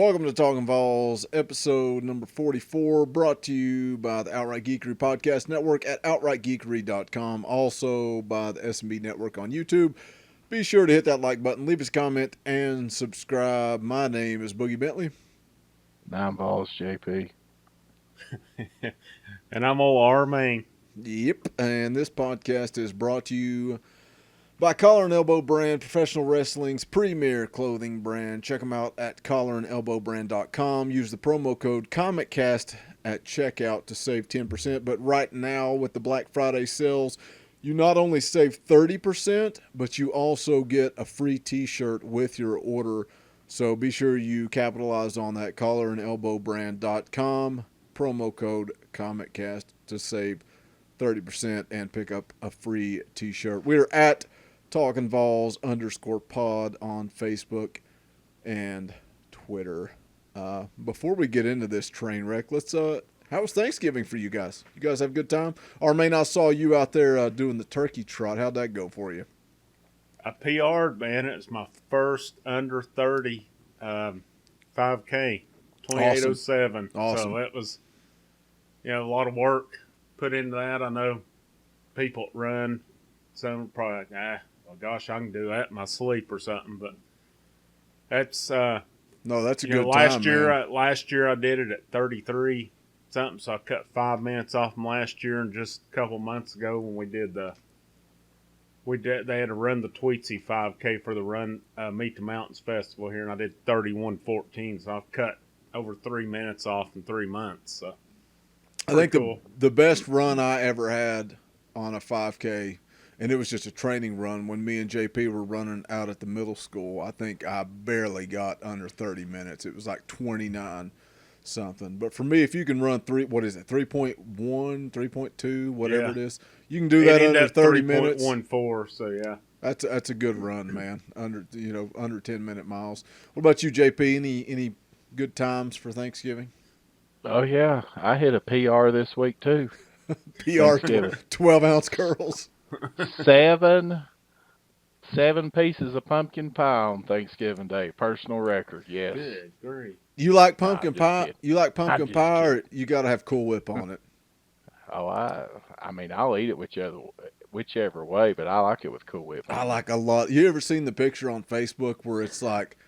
Welcome to Talkin VAWLS, episode number 44, brought to you by the Outright Geekery Podcast Network at outrightgeekery.com, also by the S&B Network on YouTube. Be sure to hit that like button, leave us a comment, and subscribe. My name is Boogie Bentley. I'm Vols, JP. And I'm old R Main. Yep, and this podcast is brought to you by Collar and Elbow Brand, professional wrestling's premier clothing brand. Check them out at collarandelbowbrand.com. Use the promo code ComicCast at checkout to save 10%. But right now with the Black Friday sales, you not only save 30%, but you also get a free t-shirt with your order. So be sure you capitalize on that, collarandelbowbrand.com, promo code ComicCast to save 30% and pick up a free t-shirt. We're at Talkin VAWLS _pod on Facebook and Twitter. Before we get into this train wreck, let's how was Thanksgiving for you guys? You guys have a good time? Armaine, I saw you out there doing the turkey trot. How'd that go for you? I PR'd, man. It was my first under 30 5K, 2807. Awesome. So it was, a lot of work put into that. I know people that run, some are probably like, well, gosh, I can do that in my sleep or something. But that's no, that's a good last time, year. man. Last year I did it at 33 something, so I cut 5 minutes off from last year. And just a couple months ago when they had to run the Tweetsy 5K for the Run Meet the Mountains Festival here, and I did 31:14. So I've cut over 3 minutes off in 3 months. So I think cool. the best run I ever had on a 5K, and it was just a training run when me and JP were running out at the middle school. I think I barely got under 30 minutes. It was like 29 something. But for me, if you can run 3.1, 3.2, whatever it is, you can do that under 30 minutes. 3.14, so yeah. That's a good run, man. Under 10-minute miles. What about you, JP? Any good times for Thanksgiving? Oh, yeah. I hit a PR this week, too. PR 12-ounce curls. Seven pieces of pumpkin pie on Thanksgiving Day. Personal record, yes. Good grief. You like pumpkin pie? Kidding. You like pumpkin I'm pie, just or you got to have Cool Whip on it? Oh, I mean, I'll eat it whichever way, but I like it with Cool Whip. I like a lot. You ever seen the picture on Facebook where it's like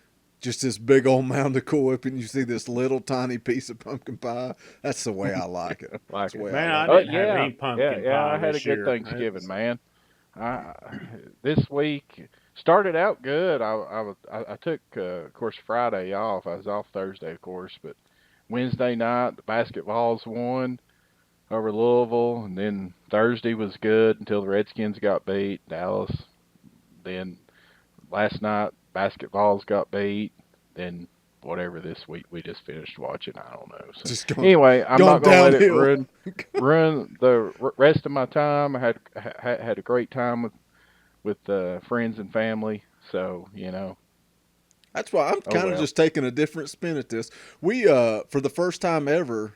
just this big old mound of Cool Whip and you see this little tiny piece of pumpkin pie? That's the way I like it. Like That's the way Man, I I like it. didn't have any pumpkin pie I had a this good year. Thanksgiving, man. This week started out good. I took, of course, Friday off. I was off Thursday, of course, but Wednesday night the Basketballs won over Louisville, and then Thursday was good until the Redskins got beat, Dallas. Then last night Basketballs got beat. Then whatever this week we just finished watching, I don't know. So anyway, I'm not going to let it ruin the rest of my time. I had a great time with friends and family. So That's why I'm kind of just taking a different spin at this. We for the first time ever,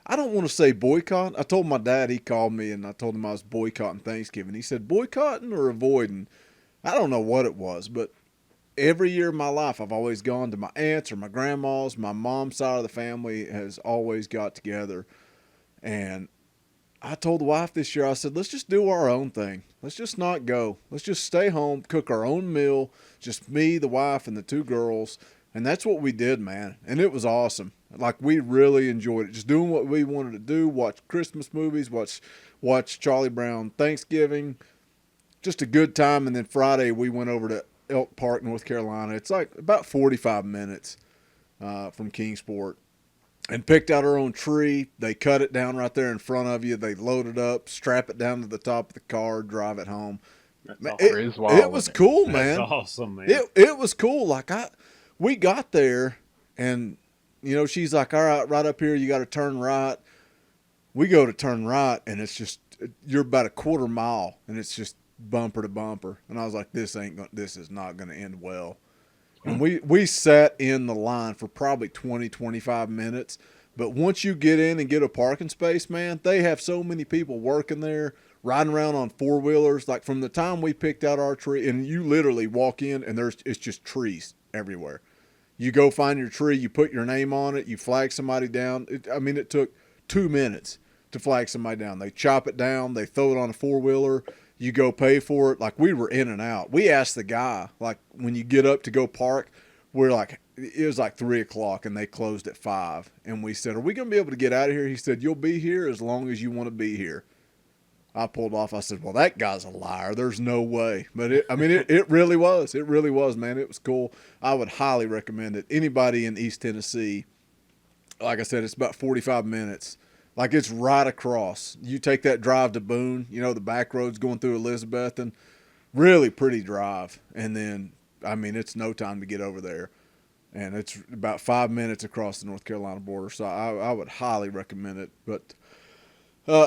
I don't want to say boycott. I told my dad, he called me and I told him I was boycotting Thanksgiving. He said boycotting or avoiding. I don't know what it was, but every year of my life, I've always gone to my aunts or my grandma's. My mom's side of the family has always got together. And I told the wife this year, I said, let's just do our own thing. Let's just not go. Let's just stay home, cook our own meal, just me, the wife, and the 2 girls. And that's what we did, man. And it was awesome. Like, we really enjoyed it. Just doing what we wanted to do, watch Christmas movies, watch Charlie Brown Thanksgiving. Just a good time. And then Friday, we went over to Elk Park, North Carolina. It's like about 45 minutes from Kingsport. And picked out our own tree. They cut it down right there in front of you. They load it up, strap it down to the top of the car, drive it home. It was cool, man. That's awesome, man. It was cool. Like we got there, and she's like, "All right, right up here, you got to turn right." We go to turn right, and it's just you're about a quarter mile, and it's just bumper to bumper. And I was like, "This is not going to end well." And we sat in the line for probably 20, 25 minutes. But once you get in and get a parking space, man, they have so many people working there, riding around on 4-wheelers. Like from the time we picked out our tree, and you literally walk in and it's just trees everywhere. You go find your tree, you put your name on it, you flag somebody down. It took 2 minutes to flag somebody down. They chop it down, they throw it on a four-wheeler, you go pay for it. Like, we were in and out. We asked the guy, like, when you get up to go park, we're like, it was like 3 o'clock and they closed at 5. And we said, are we going to be able to get out of here? He said, you'll be here as long as you want to be here. I pulled off. I said, well, that guy's a liar. There's no way. But it really was. It really was, man. It was cool. I would highly recommend it. Anybody in East Tennessee, like I said, it's about 45 minutes. Like, it's right across. You take that drive to Boone, the back roads going through Elizabeth, and really pretty drive. And then, it's no time to get over there. And it's about 5 minutes across the North Carolina border. So I would highly recommend it. But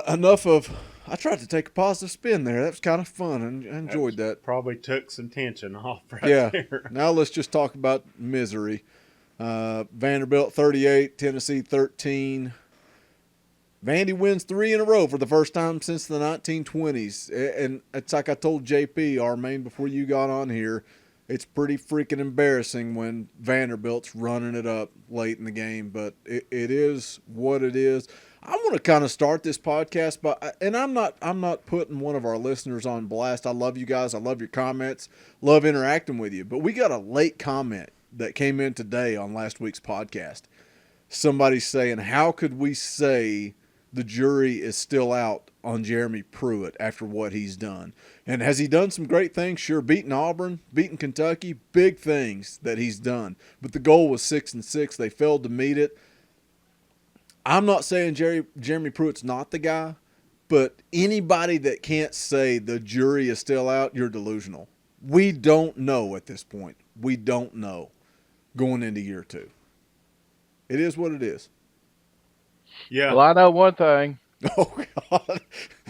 enough of, I tried to take a positive spin there. That was kind of fun, and I enjoyed that. Probably took some tension off there. Now let's just talk about misery. Vanderbilt 38, Tennessee 13. Vandy wins 3 in a row for the first time since the 1920s. And it's like I told JP, our main, before you got on here, it's pretty freaking embarrassing when Vanderbilt's running it up late in the game. But it is what it is. I want to kind of start this podcast, and I'm not putting one of our listeners on blast. I love you guys. I love your comments. Love interacting with you. But we got a late comment that came in today on last week's podcast. Somebody's saying, how could we say the jury is still out on Jeremy Pruitt after what he's done? And has he done some great things? Sure, beating Auburn, beating Kentucky, big things that he's done. But the goal was 6-6. They failed to meet it. I'm not saying Jeremy Pruitt's not the guy, but anybody that can't say the jury is still out, you're delusional. We don't know at this point. We don't know going into year 2. It is what it is. Yeah. Well, I know one thing. Oh, God.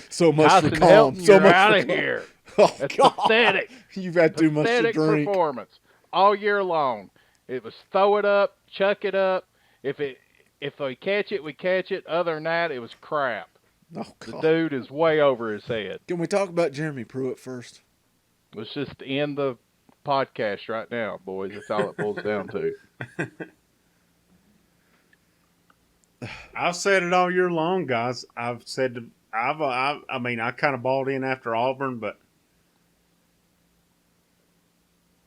So much Tyson for calm. Helton, So you're much out for of calm. here. Oh, That's God. pathetic. You've had too much to Pathetic drink. performance all year long. It was throw it up, chuck it up. If they catch it, we catch it. Other than that, it was crap. Oh, The God. dude is way over his head. Can we talk about Jeremy Pruitt first? Let's just end the podcast right now, boys. That's all it boils down to. I've said it all year long, guys. I've said I kind of balled in after Auburn, but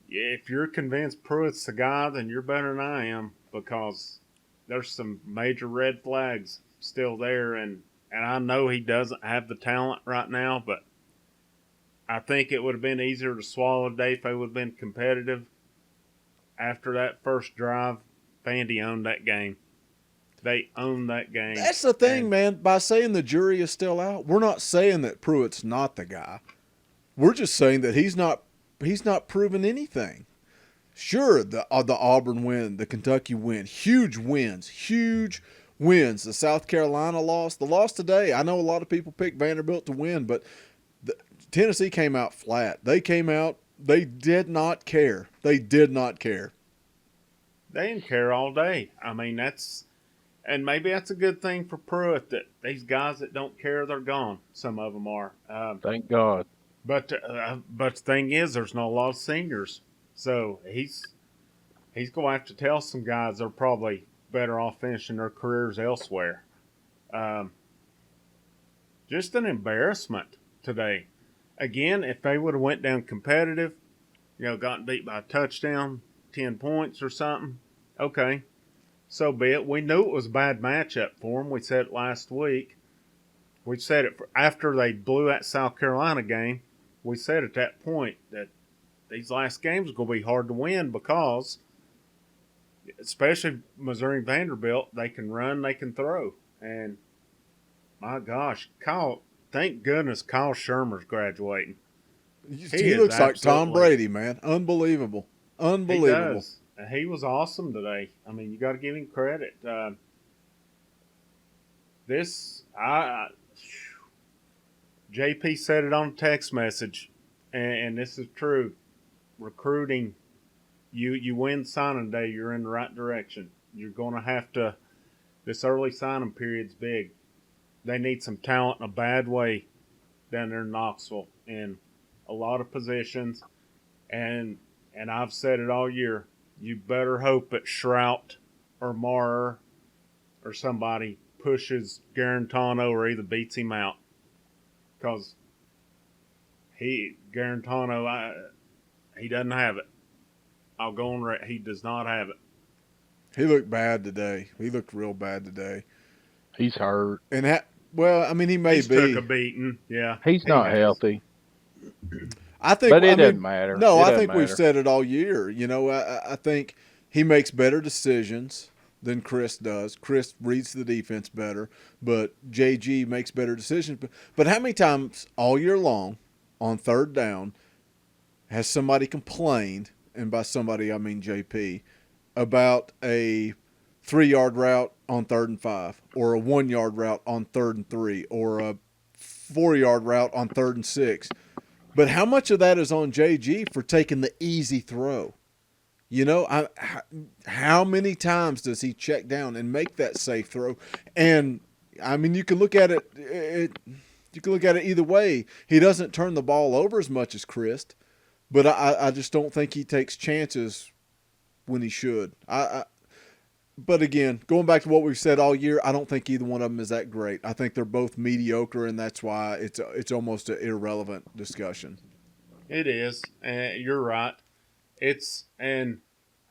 yeah, if you're convinced Pruitt's the guy, then you're better than I am, because there's some major red flags still there, and I know he doesn't have the talent right now, but I think it would have been easier to swallow today if they would have been competitive. After that first drive, Vandy owned that game. They own that game. That's the thing, man. By saying the jury is still out, we're not saying that Pruitt's not the guy. We're just saying that he's not proven anything. Sure, the Auburn win, the Kentucky win, huge wins. The South Carolina loss, the loss today. I know a lot of people picked Vanderbilt to win, but Tennessee came out flat. They came out. They did not care. They did not care. They didn't care all day. And maybe that's a good thing for Pruitt, that these guys that don't care, they're gone. Some of them are. Thank God. But the thing is, there's not a lot of seniors. So he's going to have to tell some guys they're probably better off finishing their careers elsewhere. Just an embarrassment today. Again, if they would have went down competitive, gotten beat by a touchdown, 10 points or something, okay. So be it. We knew it was a bad matchup for them. We said it last week. We said it after they blew that South Carolina game. We said at that point that these last games are going to be hard to win, because, especially Missouri and Vanderbilt, they can run, they can throw. And, my gosh, thank goodness Kyle Shermer's graduating. He looks like Tom Brady, man. Unbelievable. He does. He was awesome today. You got to give him credit. JP said it on a text message, and this is true. Recruiting, you win signing day, you're in the right direction. You're going to have to. This early signing period's big. They need some talent in a bad way down there in Knoxville in a lot of positions, and I've said it all year. you better hope that Shrout or Maurer or somebody pushes Garantano or either beats him out. Because Garantano, he doesn't have it. I'll go on. He does not have it. He looked bad today. He looked real bad today. He's hurt. And well, I mean, he may He's be. took a beating. Yeah, He's not healthy. I think, but it doesn't matter. No, I think we've said it all year. You know, I think he makes better decisions than Chris does. Chris reads the defense better, but JG makes better decisions. But how many times all year long on third down has somebody complained, and by somebody I mean JP, about a 3-yard route on 3rd and 5, or a 1-yard route on 3rd and 3, or a 4-yard route on 3rd and 6? But how much of that is on JG for taking the easy throw? You know, how many times does he check down and make that safe throw? And I mean, you can look at it. You can look at it either way. He doesn't turn the ball over as much as Chris, but I just don't think he takes chances when he should. But again, going back to what we've said all year, I don't think either one of them is that great. I think they're both mediocre, and that's why it's almost an irrelevant discussion. It is, and you're right. And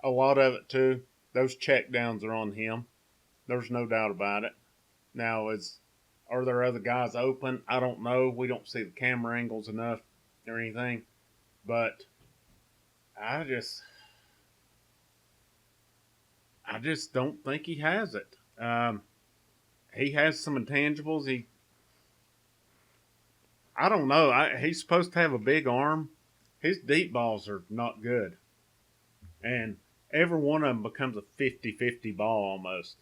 a lot of it too. Those check downs are on him. There's no doubt about it. Now, are there other guys open? I don't know. We don't see the camera angles enough or anything, but I just don't think he has it. He has some intangibles. I don't know. He's supposed to have a big arm. His deep balls are not good. And every one of them becomes a 50-50 ball almost.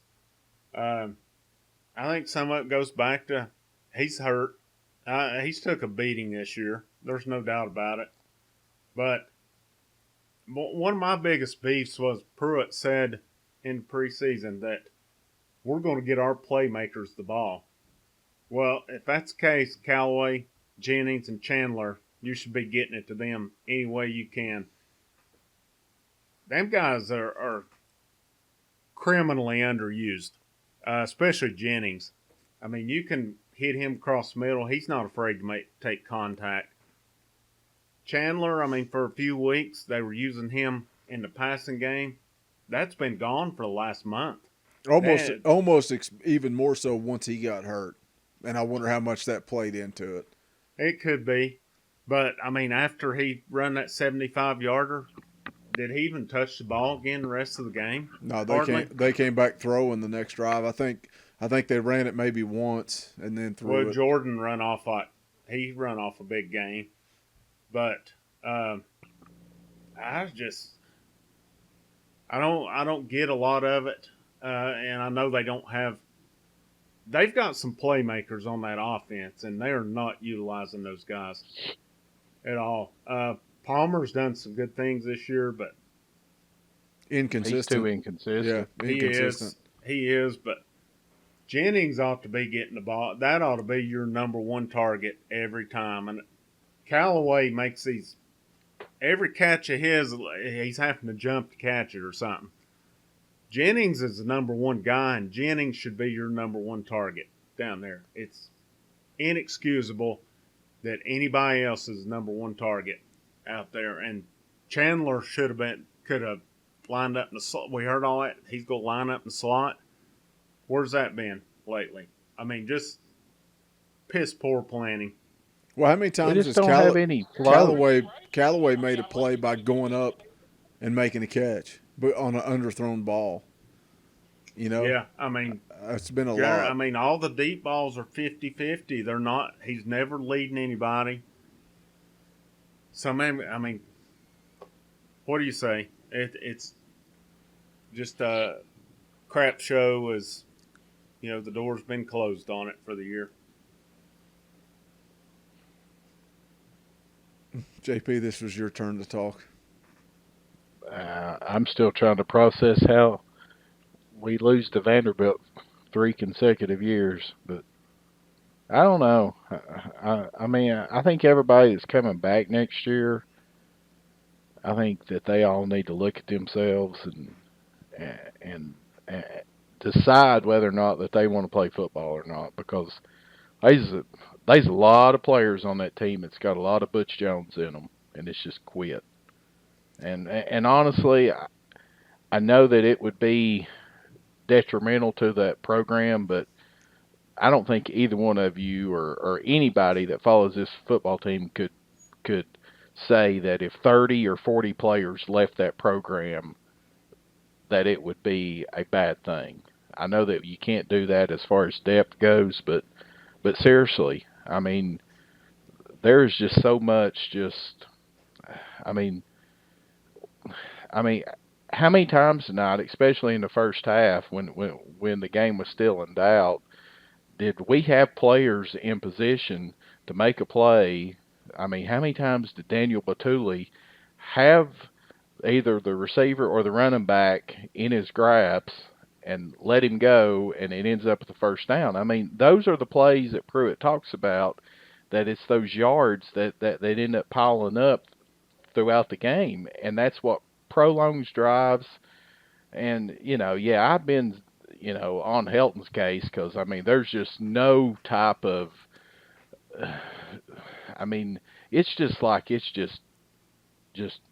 I think some of it goes back to he's hurt. He's took a beating this year. There's no doubt about it. But one of my biggest beefs was Pruitt said in preseason that we're going to get our playmakers the ball. Well, if that's the case, Callaway, Jennings, and Chandler, you should be getting it to them any way you can. Them guys are criminally underused, especially Jennings. I mean, you can hit him across the middle. He's not afraid to take contact. Chandler, I mean, for a few weeks, they were using him in the passing game. That's been gone for the last month. Almost even more so once he got hurt. And I wonder how much that played into it. It could be. But, I mean, after he run that 75-yarder, did he even touch the ball again the rest of the game? No, they came back throwing the next drive. I think they ran it maybe once and then threw it. Well, Jordan run off a big game. But I don't get a lot of it. And I know they've got some playmakers on that offense, and they are not utilizing those guys at all. Palmer's done some good things this year, but inconsistent. He's too inconsistent. Yeah, inconsistent. He is, but Jennings ought to be getting the ball. That ought to be your number one target every time. And Callaway makes every catch of his, he's having to jump to catch it or something. Jennings is the number one guy, and Jennings should be your number one target down there. It's inexcusable that anybody else is the number one target out there. And Chandler could have lined up in the slot. We heard all that. He's going to line up in the slot. Where's that been lately? I mean, just piss poor planning. Well, how many times has Callaway made a play by going up and making a catch, but on an underthrown ball? You know? Yeah, I mean, it's been a lot. I mean, all the deep balls are 50-50. They're not. He's never leading anybody. So, I mean, what do you say? It's just a crap show. As you know, the door's been closed on it for the year. JP, this was your turn to talk. I'm still trying to process how we lose to Vanderbilt 3 consecutive years, but I don't know. I mean, I think everybody that's coming back next year, I think that they all need to look at themselves and, and decide whether or not that they want to play football or not, because there's a lot of players on that team that's got a lot of Butch Jones in them, and it's just quit. And honestly, I know that it would be detrimental to that program, but I don't think either one of you or anybody that follows this football team could say that if 30 or 40 players left that program, that it would be a bad thing. I know that you can't do that as far as depth goes, but seriously, I mean, there's just so much. I mean, I mean, how many times tonight, especially in the first half, when the game was still in doubt, did we have players in position to make a play? I mean, how many times did Daniel Batuli have either the receiver or the running back in his grasp and let him go, and it ends up with the first down? I mean, those are the plays that Pruitt talks about, that it's those yards that end up piling up throughout the game, and that's what prolongs drives. And, yeah, I've been, on Helton's case, because, I mean, there's just no type of, I mean, it's just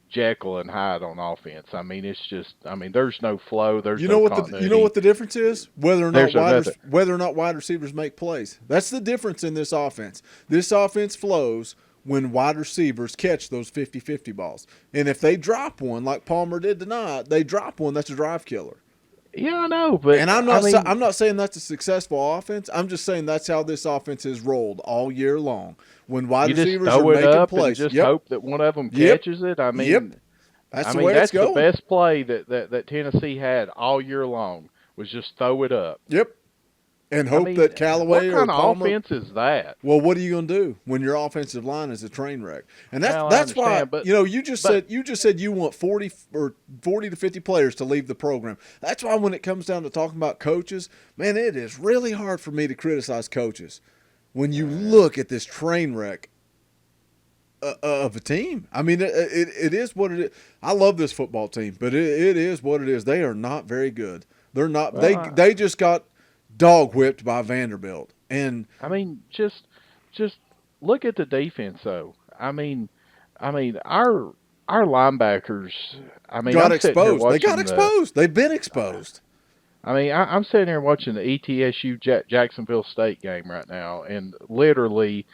Jekyll and Hyde on offense. I mean, there's no flow, there's no continuity. You know what the difference is? Whether or not There's wide receivers make plays. That's the difference in this offense. This offense flows when wide receivers catch those 50-50 balls. And if they drop one, like Palmer did tonight, that's a drive killer. Yeah, I know, but And I'm not saying that's a successful offense. I'm just saying that's how this offense is rolled all year long. When wide receivers are making plays, and just hope that one of them catches it. I mean, that's the way it's going. The best play that Tennessee had all year long was just throw it up. Yep. And hope that Callaway or Palmer. What kind of offense is that? Well, what are you going to do when your offensive line is a train wreck? And that's why you just said you want 40 to 50 players to leave the program. That's why when it comes down to talking about coaches, man, it is really hard for me to criticize coaches when you look at this train wreck of a team. I mean, it is what it is. I love this football team, but it is what it is. They are not very good. They're not. Well, they just got dog whipped by Vanderbilt. And I mean, just look at the defense, though. I mean, our linebackers. I mean, got exposed. They got exposed. They've been exposed. I mean, I'm sitting here watching the ETSU Jacksonville State game right now, and literally,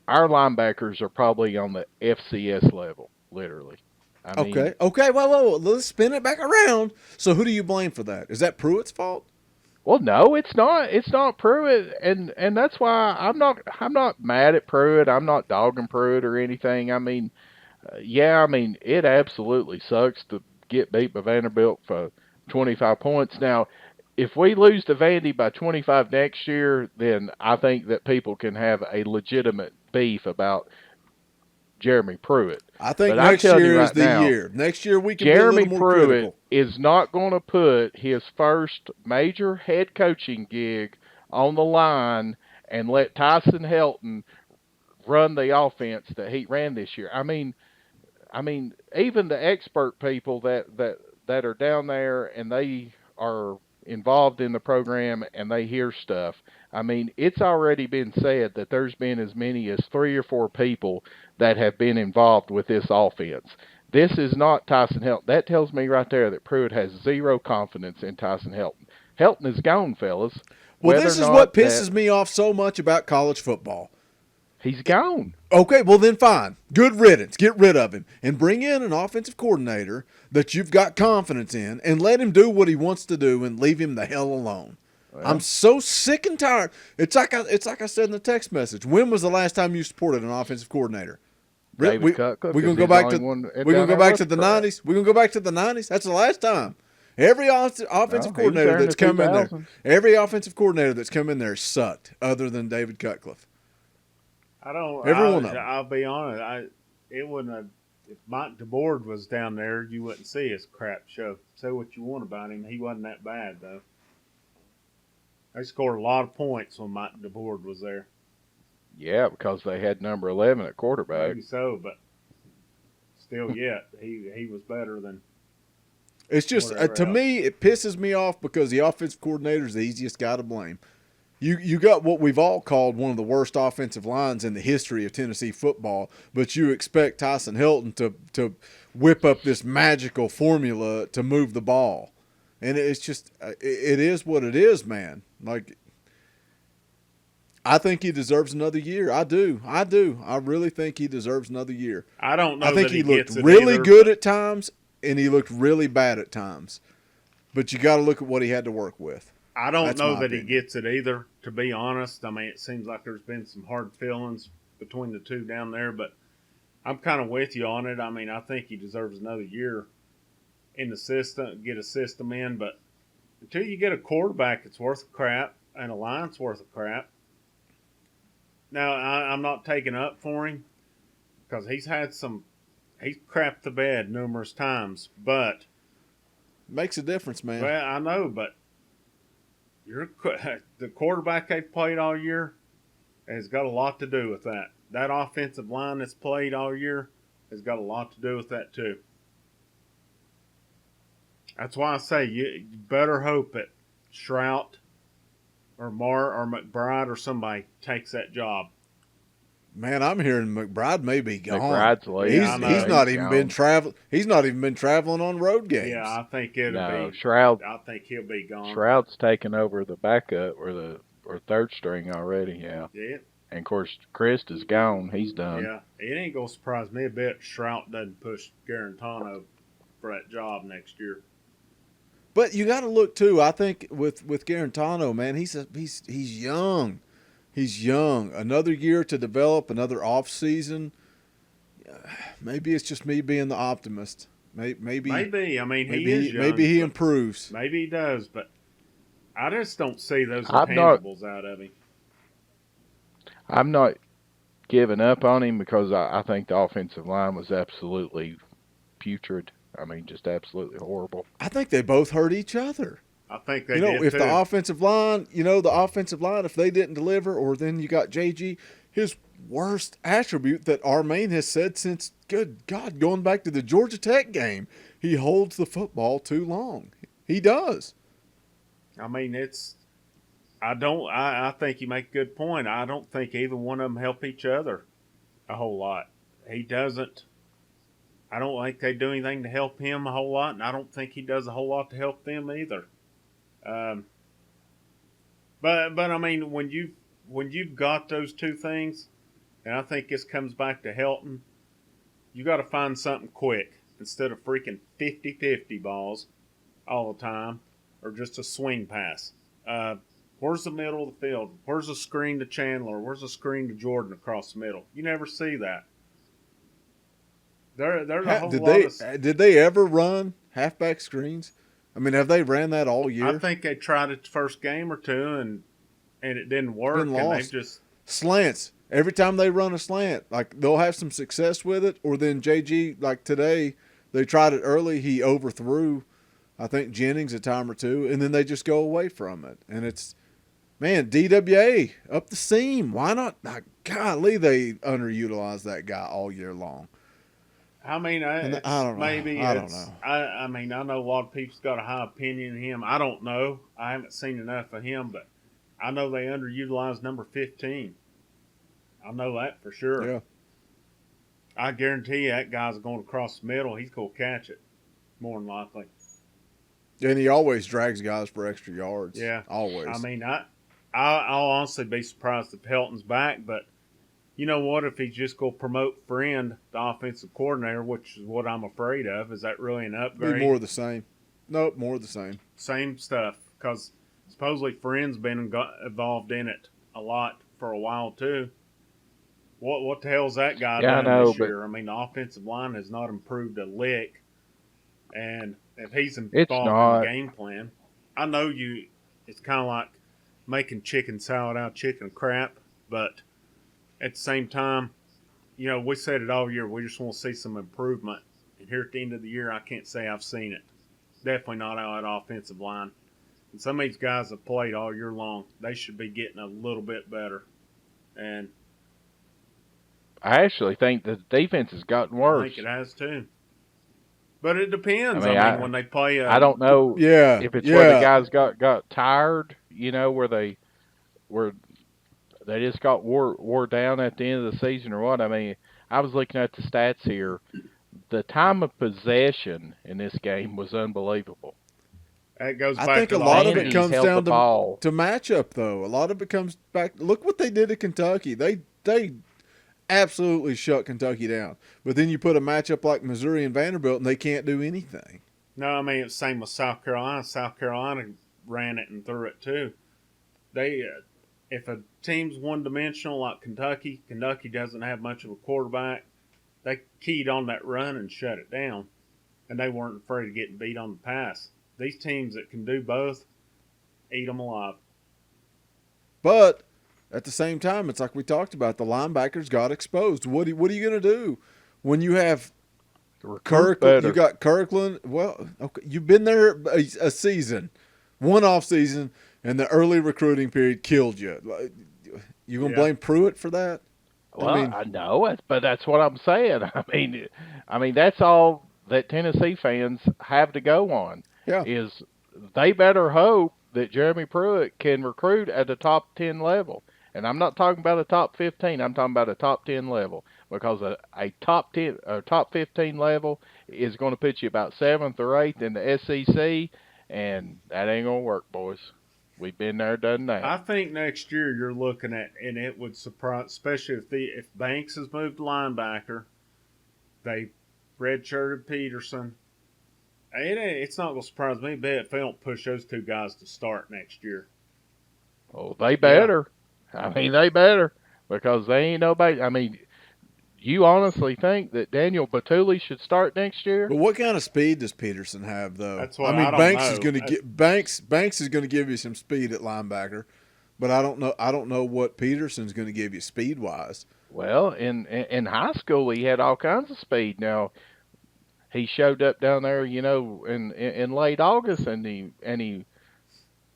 our linebackers are probably on the FCS level. Literally. I mean, okay. Well, let's spin it back around. So, who do you blame for that? Is that Pruitt's fault? Well, no, it's not. It's not Pruitt, and that's why I'm not mad at Pruitt. I'm not dogging Pruitt or anything. I mean, it absolutely sucks to get beat by Vanderbilt for 25 points. Now, if we lose to Vandy by 25 next year, then I think that people can have a legitimate beef about Jeremy Pruitt. I think next year is the year. Next year we can be a little more critical. Jeremy Pruitt is not going to put his first major head coaching gig on the line and let Tyson Helton run the offense that he ran this year. I mean, even the expert people that are down there and they are involved in the program and they hear stuff. I mean, it's already been said that there's been as many as 3 or 4 people that have been involved with this offense. This is not Tyson Helton. That tells me right there that Pruitt has zero confidence in Tyson Helton. Helton is gone, fellas. Well, this is what pisses me off so much about college football. He's gone. Okay, well then fine. Good riddance. Get rid of him and bring in an offensive coordinator that you've got confidence in and let him do what he wants to do and leave him the hell alone. Well, I'm so sick and tired. It's like I said in the text message. When was the last time you supported an offensive coordinator? We're going to go back to the 90s. We're going to go back to the 90s. That's the last time. Every offensive coordinator that's come in there, every offensive coordinator that's come in there sucked, other than David Cutcliffe. I'll be honest. It wouldn't have. If Mike DeBoard was down there, you wouldn't see his crap show. Say what you want about him, he wasn't that bad though. They scored a lot of points when Mike DeBoard was there. Yeah, because they had number 11 at quarterback. Maybe so, but still yet, he was better than. It's just to me, it pisses me off because the offensive coordinator is the easiest guy to blame. You got what we've all called one of the worst offensive lines in the history of Tennessee football, but you expect Tyson Hilton to whip up this magical formula to move the ball, and it's just it is what it is, man. Like, I think he deserves another year. I do. I really think he deserves another year. I don't know. I think that he looked gets it really either, good at times, and he looked really bad at times. But you got to look at what he had to work with. I don't That's know my that opinion. he gets it either, to be honest. I mean, it seems like there's been some hard feelings between the two down there, but I'm kind of with you on it. I mean, I think he deserves another year in the system, get a system in, but until you get a quarterback that's worth of crap and a line that's worth of crap. Now, I'm not taking up for him because he's crapped the bed numerous times, but Makes a difference, man. well, I know, but the quarterback they've played all year has got a lot to do with that. That offensive line that's played all year has got a lot to do with that too. That's why I say you better hope that Shrout or Marr or McBride or somebody takes that job. Man, I'm hearing McBride may be gone. McBride's leaving. Yeah, I know. He's not He's even gone. been traveling. He's not even been traveling on road games. Yeah, I think it'll No, be. Shroud. I think he'll be gone. Shroud's taken over the backup or third string already. Yeah, Yeah, and of course Christ is gone. He's done. yeah. It ain't gonna surprise me a bit. Shrout doesn't push Garantano for that job next year. But you got to look too. I think with Garantano, man, he's young. He's young. Another year to develop. Another off season. Maybe it's just me being the optimist. Maybe. I mean, he is young. Maybe he improves. Maybe he does, but I just don't see those I'm not- intangibles out of him. I'm not giving up on him because I think the offensive line was absolutely putrid. I mean, just absolutely horrible. I think they both hurt each other. I think they You know, did if too. the offensive line, if they didn't deliver, or then you got JG, his worst attribute that Armaine has said since, good God, going back to the Georgia Tech game, he holds the football too long. He does. I mean, I think you make a good point. I don't think either one of them help each other a whole lot. He doesn't. I don't think they do anything to help him a whole lot, and I don't think he does a whole lot to help them either. But I mean, when you've got those two things, and I think this comes back to Helton, you got to find something quick instead of freaking 50-50 balls all the time, or just a swing pass. Where's the middle of the field? Where's the screen to Chandler? Where's the screen to Jordan across the middle? You never see that. There's a whole lot Did they ever run halfback screens? I mean, have they ran that all year? I think they tried it the first game or two, and it didn't work. Been And lost. they just Slants. Every time they run a slant, like they'll have some success with it, or then JG, like today, they tried it early. He overthrew, I think, Jennings a time or two, and then they just go away from it. And it's, man, DWA up the seam. Why not? Golly, they underutilized that guy all year long. I mean, I don't know. maybe I don't know. I mean, I know a lot of people's got a high opinion of him. I don't know. I haven't seen enough of him, but I know they underutilized number 15. I know that for sure. Yeah. I guarantee you that guy's going across the middle. He's going to catch it, more than likely. And he always drags guys for extra yards. Yeah. Always. I mean, I'll honestly be surprised if Helton's back, but you know what? If he's just going to promote Friend, the offensive coordinator, which is what I'm afraid of, is that really an upgrade? Be more of the same. Nope, more of the same. Same stuff, because supposedly Friend's been involved in it a lot for a while too. What the hell's that guy done this year? I mean, the offensive line has not improved a lick, and if he's involved in the game plan, I know you. It's kind of like making chicken salad out of chicken crap, but at the same time, you know, we said it all year. We just want to see some improvement, and here at the end of the year, I can't say I've seen it. Definitely not out of that offensive line. And some of these guys have played all year long. They should be getting a little bit better. And I actually think the defense has gotten I worse. think it has too. But it depends. I mean, When they play, I don't know Yeah, if it's where the yeah. guys got tired, where they just got wore down at the end of the season or what. I mean, I was looking at the stats here. The time of possession in this game was unbelievable. that goes I back think to a the lot of it Vandy offense. comes held the down ball. to matchup, though. A lot of it comes back. Look what they did at Kentucky. They absolutely shut Kentucky down. But then you put a matchup like Missouri and Vanderbilt, and they can't do anything. No, I mean it's the same with South Carolina. South Carolina ran it and threw it too. They, if a team's one dimensional like Kentucky, Kentucky doesn't have much of a quarterback. They keyed on that run and shut it down, and they weren't afraid of getting beat on the pass. These teams that can do both, eat them alive. But at the same time, it's like we talked about. The linebackers got exposed. What are you going to do when you have Kirkland? You got Kirkland. Well, okay, you've been there a season, one off season, and the early recruiting period killed you. You going to blame Pruitt for that? Well, I know, but that's what I'm saying. I mean that's all that Tennessee fans have to go on. Yeah. Is they better hope that Jeremy Pruitt can recruit at the top 10 level. And I'm not talking about a top 15. I'm talking about a top 10 level, because a top 10 or top 15 level is going to put you about 7th or 8th in the SEC, and that ain't going to work, boys. We've been there, done that. I think next year you're looking at, and it would surprise, especially if Banks has moved to linebacker, they redshirted Peterson. It's not going to surprise me a bit if they don't push those two guys to start next year. Oh, they better. Yeah. I mean, they better, because they ain't nobody. I mean, you honestly think that Daniel Batuli should start next year? But what kind of speed does Peterson have, though? That's what I don't Banks know. is going to get Banks is going to give you some speed at linebacker, but I don't know what Peterson's going to give you speed wise. Well, in high school he had all kinds of speed. Now he showed up down there, in late August, and he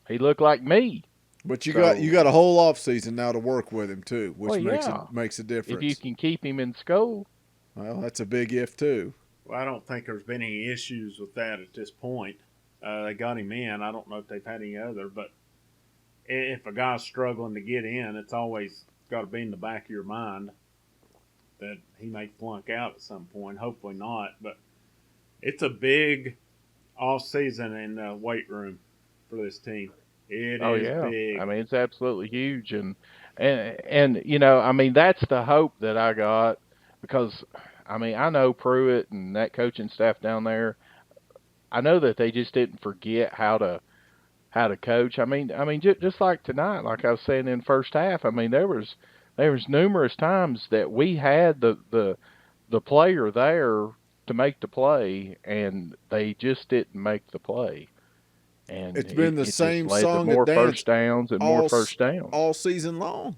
looked like me. But you got a whole off season now to work with him too, which well, makes a difference. If you can keep him in school. Well, that's a big if too. Well, I don't think there's been any issues with that at this point. They got him in. I don't know if they've had any other, but if a guy's struggling to get in, it's always got to be in the back of your mind that he may flunk out at some point. Hopefully not, but it's a big off season in the weight room for this team. It is big. I mean, it's absolutely huge, and I mean, that's the hope that I got, because I mean, I know Pruitt and that coaching staff down there. I know that they just didn't forget how to coach. I mean, just like tonight, like I was saying in the first half. I mean, there was numerous times that we had the player there to make the play, and they just didn't make the play. And it's been the same just led song to more and dance first downs and more first downs all season long.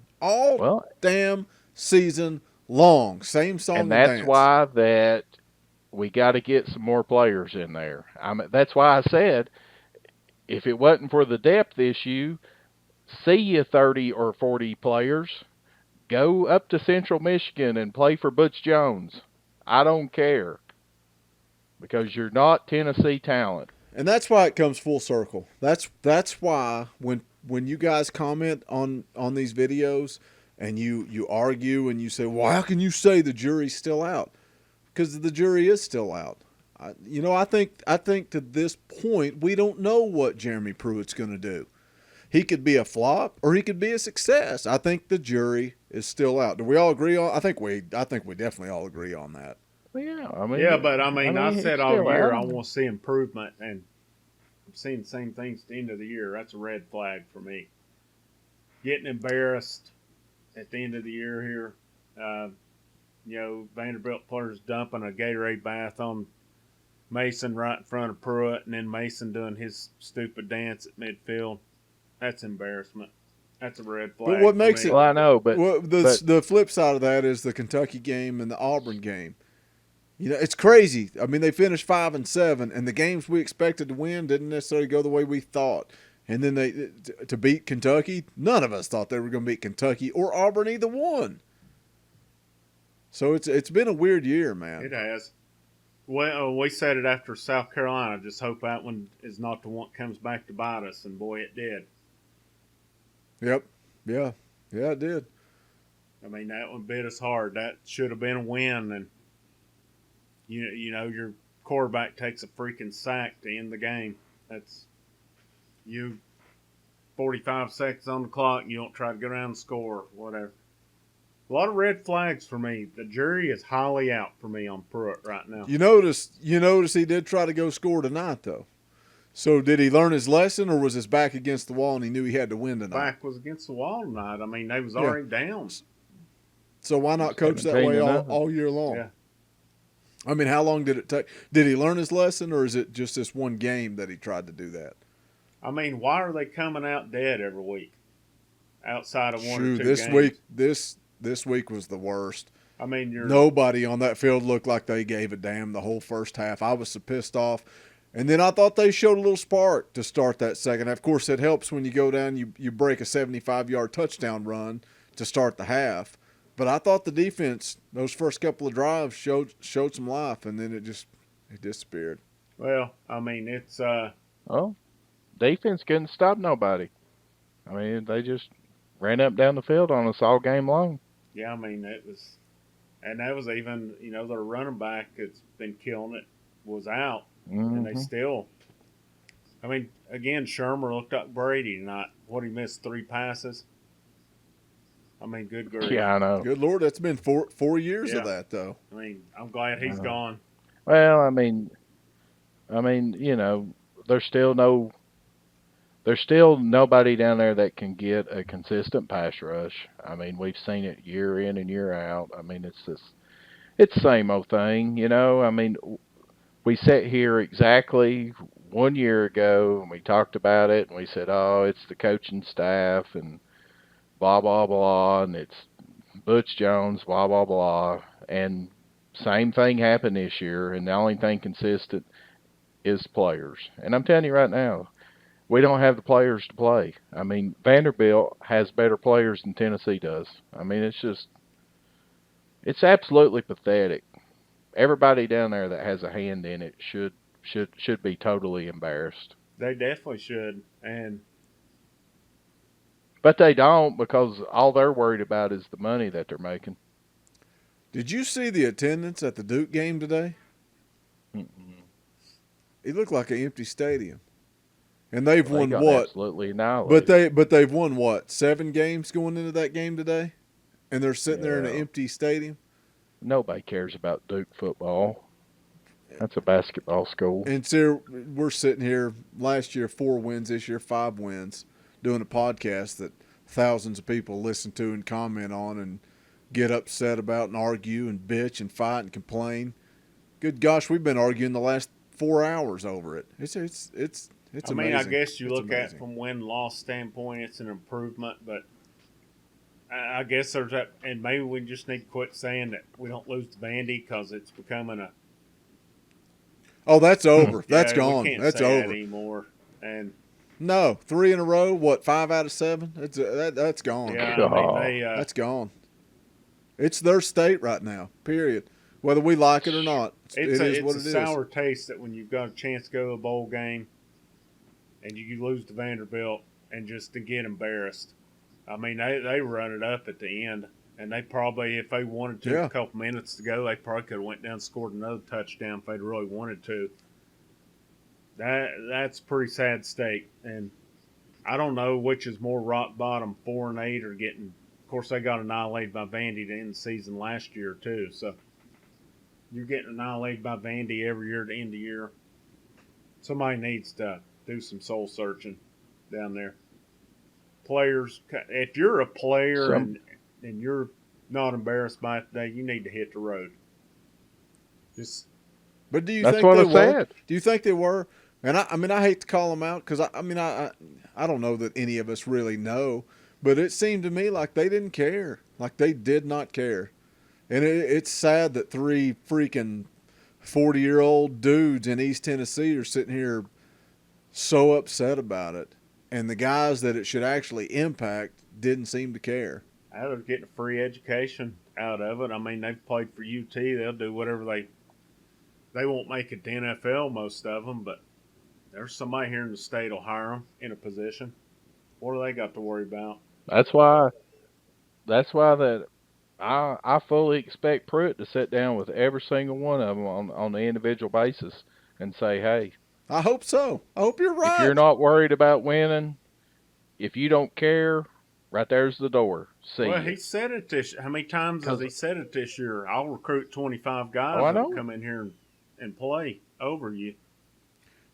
Damn season long, same song and dance. And that's why that we got to get some more players in there. That's why I said, if it wasn't for the depth issue, see you 30 or 40 players, go up to Central Michigan and play for Butch Jones. I don't care, because you're not Tennessee talent. And that's why it comes full circle. That's why when you guys comment on these videos and you argue and you say, well, how can you say the jury's still out? Because the jury is still out. I think to this point we don't know what Jeremy Pruitt's going to do. He could be a flop or he could be a success. I think the jury is still out. Do we all agree on? I think we definitely all agree on that. Yeah, but I said all year I want to see improvement, and I'm seeing the same things at the end of the year. That's a red flag for me. Getting embarrassed at the end of the year here. Vanderbilt players dumping a Gatorade bath on Mason right in front of Pruitt, and then Mason doing his stupid dance at midfield. That's embarrassment. That's a red flag. But what makes it? Well, I know, but the flip side of that is the Kentucky game and the Auburn game. It's crazy. I mean, they finished 5-7, and the games we expected to win didn't necessarily go the way we thought. And then to beat Kentucky, none of us thought they were going to beat Kentucky or Auburn, either one. So it's been a weird year, man. It has. Well, we said it after South Carolina. Just hope that one is not the one that comes back to bite us, and boy, it did. Yep. Yeah. Yeah, it did. I mean, that one bit us hard. That should have been a win, and you know your quarterback takes a freaking sack to end the game. That's you. 45 seconds on the clock. You don't try to go down and score, whatever. A lot of red flags for me. The jury is highly out for me on Pruitt right now. You notice he did try to go score tonight, though. So did he learn his lesson, or was his back against the wall and he knew he had to win tonight? Back was against the wall tonight. I mean, they was already down. So why not coach that way all year long? Yeah. I mean, how long did it take? Did he learn his lesson, or is it just this one game that he tried to do that? I mean, why are they coming out dead every week? Outside of one or two this games? This week was the worst. I mean, nobody on that field looked like they gave a damn the whole first half. I was so pissed off. And then I thought they showed a little spark to start that second half. Of course, it helps when you go down, you break a 75-yard touchdown run to start the half. But I thought the defense, those first couple of drives, showed some life, and then it disappeared. Well, I mean, it's defense couldn't stop nobody. I mean, they just ran up down the field on us all game long. Yeah, I mean, that was even, their running back that's been killing it was out, and they still. I mean, again, Shermer looked like Brady tonight. What, he missed 3 passes? I mean, good grief. Yeah, I know. Good Lord, that's been four years of that, though. I mean, I'm glad he's gone. Well, I mean, there's still nobody down there that can get a consistent pass rush. I mean, we've seen it year in and year out. I mean, it's the same old thing, I mean, we sat here exactly 1 year ago and we talked about it and we said, oh, it's the coaching staff and blah, blah, blah, and it's Butch Jones, blah, blah, blah. And same thing happened this year, and the only thing consistent is players. And I'm telling you right now, we don't have the players to play. I mean, Vanderbilt has better players than Tennessee does. I mean, it's absolutely pathetic. Everybody down there that has a hand in it should be totally embarrassed. They definitely should, but they don't, because all they're worried about is the money that they're making. Did you see the attendance at the Duke game today? It looked like an empty stadium. And they've won what? Absolutely annihilated. But they've won what? 7 games going into that game today, and they're sitting there in an empty stadium. Nobody cares about Duke football. That's a basketball school. And so we're sitting here last year 4 wins, this year 5 wins, doing a podcast that thousands of people listen to and comment on and get upset about and argue and bitch and fight and complain. Good gosh, we've been arguing the last 4 hours over it. It's I mean, amazing. I guess you it's look amazing. at it from win-loss standpoint, it's an improvement, but I guess there's that, and maybe we just need to quit saying that we don't lose to Vandy because it's becoming a. Oh, that's over. That's We gone. can't That's say over. that anymore. And no, 3 in a row. What, 5 out of 7? That's gone. yeah, I mean, that's gone. It's their state right now. Period. Whether we like it or not, it's what it a is. sour taste that when you've got a chance to go to a bowl game and you lose to Vanderbilt and just to get embarrassed. I mean, they run it up at the end, and they probably, if they wanted to, a couple minutes to go, they probably could have went down and scored another touchdown if they'd really wanted to. That's a pretty sad state, and I don't know which is more rock bottom, 4-8 or getting. Of course, they got annihilated by Vandy to end the season last year too, so you're getting annihilated by Vandy every year to end the year. Somebody needs to do some soul searching down there. Players, if you're a player and you're not embarrassed by it today, you need to hit the road. But do you That's think what they I were? said. Do you think they were? And I mean, I hate to call them out because I don't know that any of us really know, but it seemed to me like they didn't care, like they did not care, and it's sad that 3 freaking 40-year-old dudes in East Tennessee are sitting here so upset about it. And the guys that it should actually impact didn't seem to care. They're getting a free education out of it. I mean, they've played for UT. They'll do whatever they won't make it to NFL, most of them, but there's somebody here in the state will hire them in a position. What do they got to worry about? That's why. That's why that I fully expect Pruitt to sit down with every single one of them on the individual basis and say, hey, I hope so. I hope you're right. if you're not worried about winning, if you don't care, right there's the door. See Well, you. he said it this. How many times has he said it this year? I'll recruit 25 guys know. that come in here and play over you.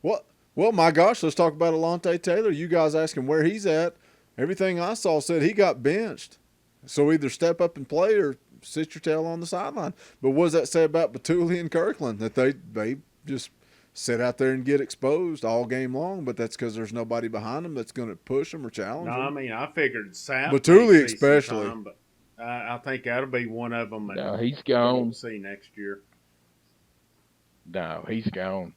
Well, my gosh, let's talk about Alontae Taylor. You guys ask him where he's at. Everything I saw said he got benched. So either step up and play or sit your tail on the sideline. But what does that say about Batuli and Kirkland? That they just sit out there and get exposed all game long, but that's because there's nobody behind them that's going to push them or challenge them. No, I mean, I figured Sapp. Batuli especially. Time, but I think that'll be one of them. No, he's gone. We'll see next year. No, he's gone.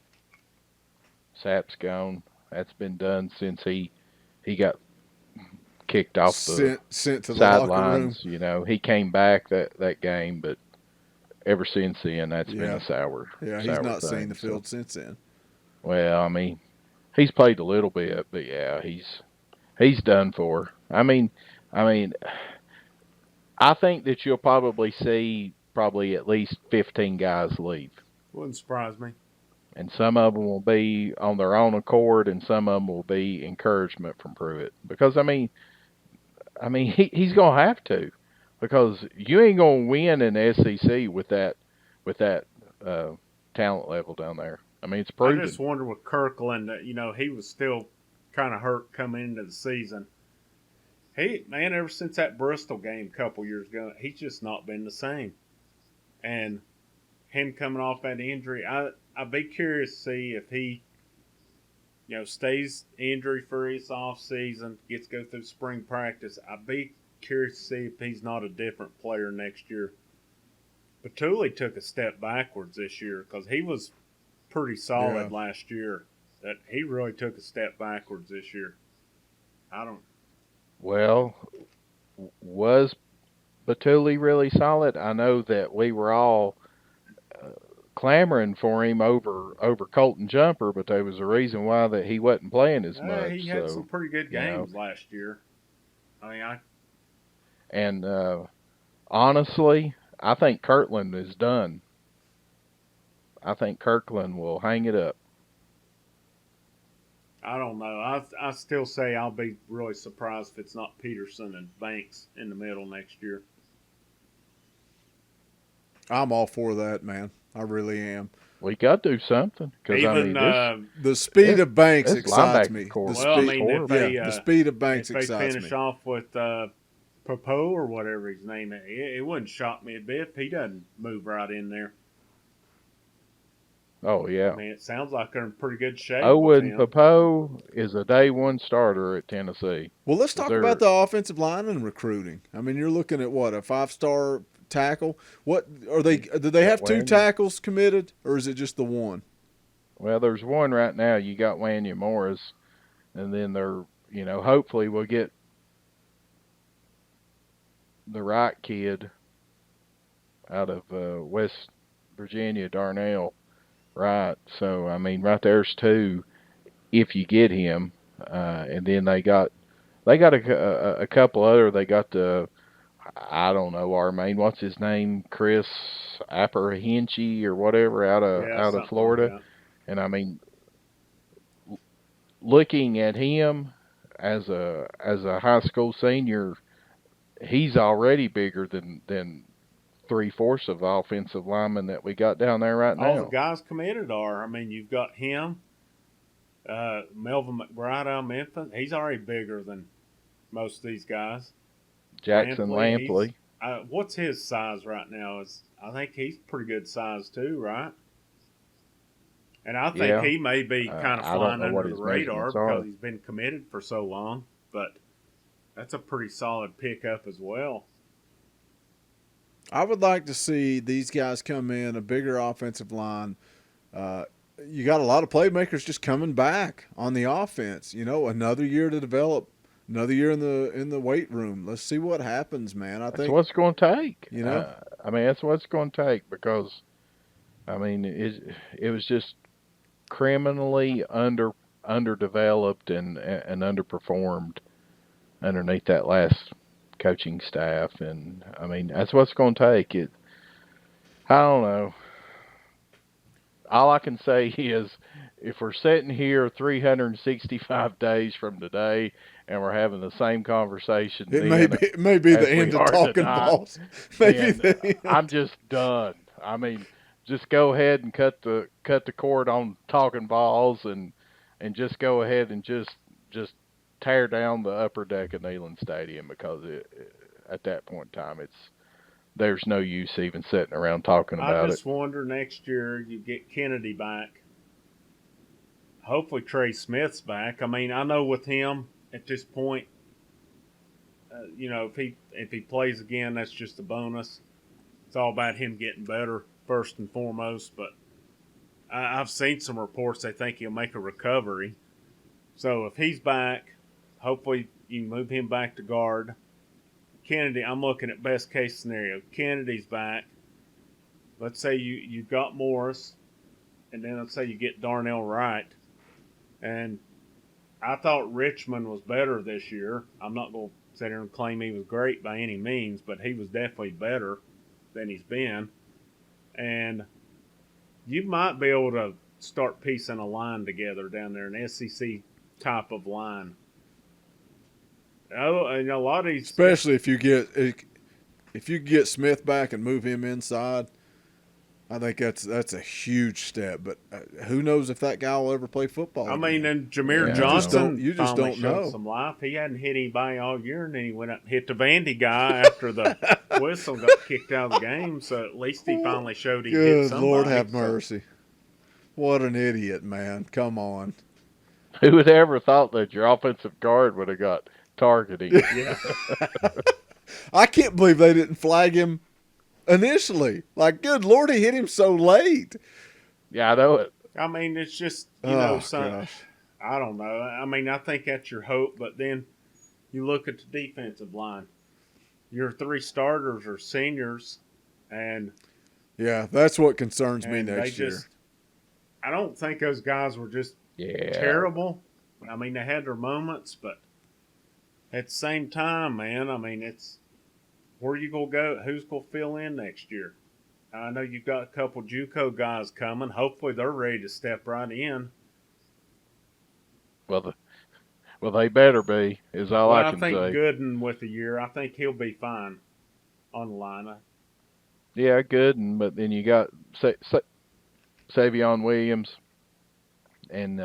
Sapp's gone. That's been done since he got kicked off the sent to the locker room. sidelines. You know, he came back that game, but ever since then, that's been a sour. Yeah, sour he's not thing, seen the field since then. Well, I mean, he's played a little bit, but yeah, he's done for. I mean, I think that you'll probably see at least 15 guys leave. Wouldn't surprise me. And some of them will be on their own accord, and some of them will be encouragement from Pruitt. Because I mean, he's gonna have to, because you ain't gonna win in the SEC with that talent level down there. I mean, it's proven. I just wonder with Kirkland, he was still kind of hurt coming into the season. Ever since that Bristol game a couple years ago, he's just not been the same. And him coming off that injury, I'd be curious to see if he, stays injury-free this off-season, gets to go through spring practice. I'd be curious to see if he's not a different player next year. Batuli took a step backwards this year because he was pretty solid last year. That he really took a step backwards this year. Well, was Batuli really solid? I know that we were all clamoring for him over Colton Jumper, but there was a reason why that he wasn't playing as much. He had some pretty good games last year. Honestly, I think Kirkland is done. I think Kirkland will hang it up. I don't know. I still say I'll be really surprised if it's not Peterson and Banks in the middle next year. I'm all for that, man. I really am. We got to do something. The speed of Banks excites me. The speed of Banks excites me. If they finish off with Popo or whatever his name is, it wouldn't shock me a bit if he doesn't move right in there. Oh, yeah. I mean, it sounds like they're in pretty good shape. Owen Popo is a day one starter at Tennessee. Well, let's talk about the offensive line and recruiting. I mean, you're looking at what, a 5-star tackle? What are they? Do they have 2 tackles committed, or is it just the one? Well, there's one right now. You got Wanya Morris, and then hopefully we'll get the right kid out of West Virginia, Darnell. Right. So, I mean, right there's 2 if you get him. And then they got a couple other. They got I don't know, Armaine. What's his name? Chris Appahenchi or whatever out of Florida. Like and I mean, looking at him as a high school senior, he's already bigger than 3/4 of the offensive linemen that we got down there right now. All the guys committed are. I mean, you've got him, Melvin McBride out of Memphis. He's already bigger than most of these guys. Jackson Lampley. What's his size right now? I think he's pretty good size too, right? And I think he may be kind of flying under the radar because he's been committed for so long. But that's a pretty solid pickup as well. I would like to see these guys come in, a bigger offensive line. You got a lot of playmakers just coming back on the offense. Another year to develop Another year in the weight room. Let's see what happens, man. I That's think, what it's going to take. you know. I mean, that's what it's going to take because, I mean, it was just criminally underdeveloped and underperformed underneath that last coaching staff, and I mean that's what it's going to take. I don't know. All I can say is, if we're sitting here 365 days from today and we're having the same conversation It may be as the we end of are Talking tonight, Balls. Maybe then the end. I'm just done. I mean, just go ahead and cut the cord on Talking Balls and just go ahead and just tear down the upper deck of Neyland Stadium, because at that point in time there's no use even sitting around talking I about just it. wonder next year you get Kennedy back. Hopefully Trey Smith's back. I mean, I know with him at this point, if he plays again, that's just a bonus. It's all about him getting better first and foremost. But I've seen some reports they think he'll make a recovery. So if he's back, hopefully you can move him back to guard. Kennedy, I'm looking at best case scenario. Kennedy's back. Let's say you got Morris, and then let's say you get Darnell Wright. And I thought Richmond was better this year. I'm not going to sit here and claim he was great by any means, but he was definitely better than he's been. And you might be able to start piecing a line together down there, an SEC type of line. Oh, and a lot of these, Especially if you get Smith back and move him inside, I think that's a huge step. But who knows if that guy will ever play football? I mean, again. and Jameer Yeah, Johnson you just finally don't showed know. some life. He hadn't hit anybody all year, and then he went up and hit the Vandy guy after the whistle got kicked out of the game. So at least he finally showed he hit Good somebody. Lord have So, mercy. What an idiot, man. Come on. Who would ever thought that your offensive guard would have got targeting? yeah. I can't believe they didn't flag him initially. Like, good Lord, he hit him so late. Yeah, I know it. I mean, it's just, Gosh. I don't know. I mean, I think that's your hope, but then you look at the defensive line. Your three starters are seniors, and Yeah, that's what concerns me next year. I don't think those guys were just terrible. I mean, they had their moments, but at the same time, man, I mean, it's where you gonna go? Who's gonna fill in next year? I know you've got a couple JUCO guys coming. Hopefully, they're ready to step right in. Well, they better be. Is all I can I think say. Gooden with a year, I think he'll be fine on the line. Yeah, good. But then you got Savion Williams, and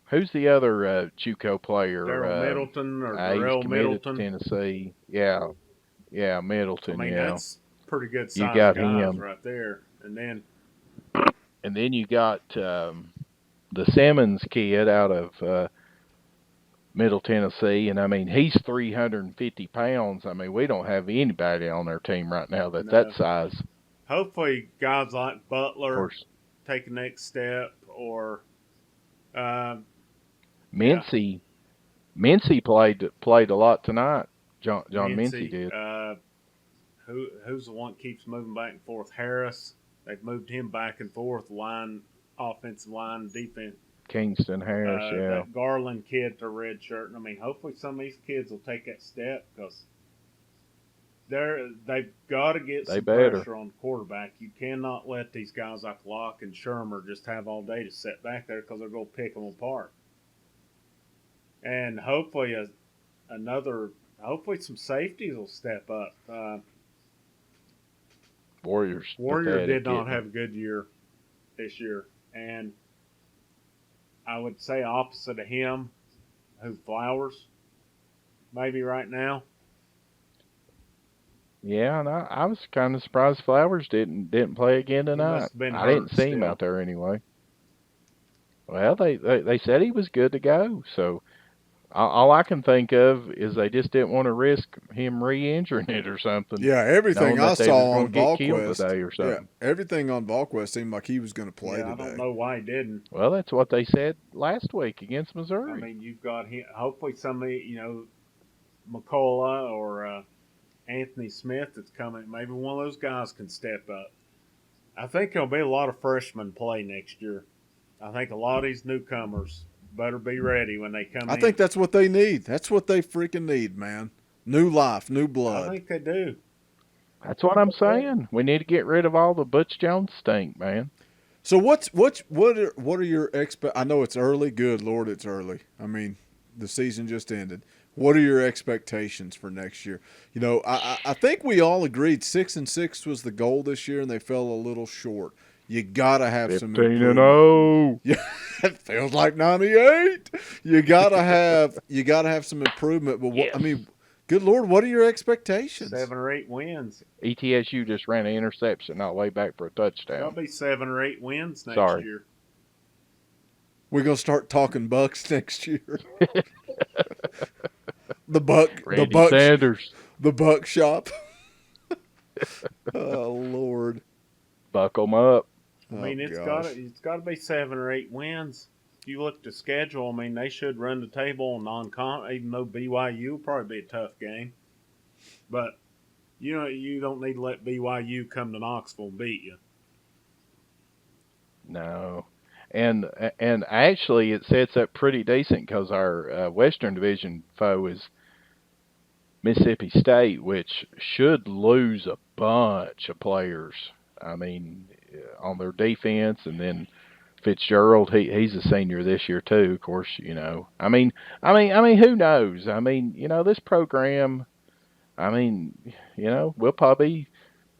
who's the other JUCO player? Darrell Middleton or he's Darrell committed Middleton. to Tennessee. Yeah, Middleton. I mean, yeah, that's pretty good you size got guys him right there. And then you got the Simmons kid out of Middle Tennessee, and I mean he's 350 pounds. I mean we don't have anybody on our team right now that size. Hopefully, guys like Butler take the next step, or Mincy played a lot tonight. John Mincy did. Who's the one that keeps moving back and forth? Harris. They've moved him back and forth. Offensive line, defense. Kingston Harris, yeah. That Garland kid, the red shirt. I mean, hopefully some of these kids will take that step, because they've got to get some pressure on the quarterback. You cannot let these guys like Locke and Shermer just have all day to sit back there, because they're going to pick them apart. And hopefully hopefully some safeties will step up. Warrior did not have a good year this year. And I would say opposite of him, who Flowers, maybe right now. Yeah, and I was kind of surprised Flowers didn't play again tonight. I didn't see him out there anyway. Well, they said he was good to go, so All I can think of is they just didn't want to risk him re-injuring it or something, Yeah, everything knowing I that they was saw going on to get killed VolQuest. today or Yeah, something. everything on VolQuest seemed like he was going to play Yeah, I don't today. know why he didn't. Well, that's what they said last week against I Missouri. mean, you've got him. Hopefully, somebody, McCullough or Anthony Smith that's coming. Maybe one of those guys can step up. I think there'll be a lot of freshmen play next year. I think a lot of these newcomers better be ready when they come I in. think that's what they need. That's what they freaking need, man. New life, new I blood. think they do. That's what I'm saying. We need to get rid of all the Butch Jones stink, man. So what are your I know it's early. Good Lord, it's early. I mean, the season just ended. What are your expectations for next year? I think we all agreed 6-6 was the goal this year, and they fell a little short. You gotta have some 15 and improvement. 0. Yeah, it feels like 98. You gotta have some improvement. But Yes. good Lord, what are your expectations? 7 or 8 wins. ETSU just ran an interception all the way back for a touchdown. There'll be 7 or 8 wins next Sorry. year. We're gonna start talking Bucks next year. the Sanders. The Buck Shop. Oh Lord. Buckle 'em up. I mean, it's got to be 7 or 8 wins. If you look at the schedule, I mean, they should run the table on non-con. Even though BYU will probably be a tough game, but you don't need to let BYU come to Knoxville and beat you. No. And actually, it sets up pretty decent because our Western Division foe is Mississippi State, which should lose a bunch of players. I mean, on their defense, and then Fitzgerald, he's a senior this year too. Of course, I mean, who knows? I mean, this program. I mean, we'll probably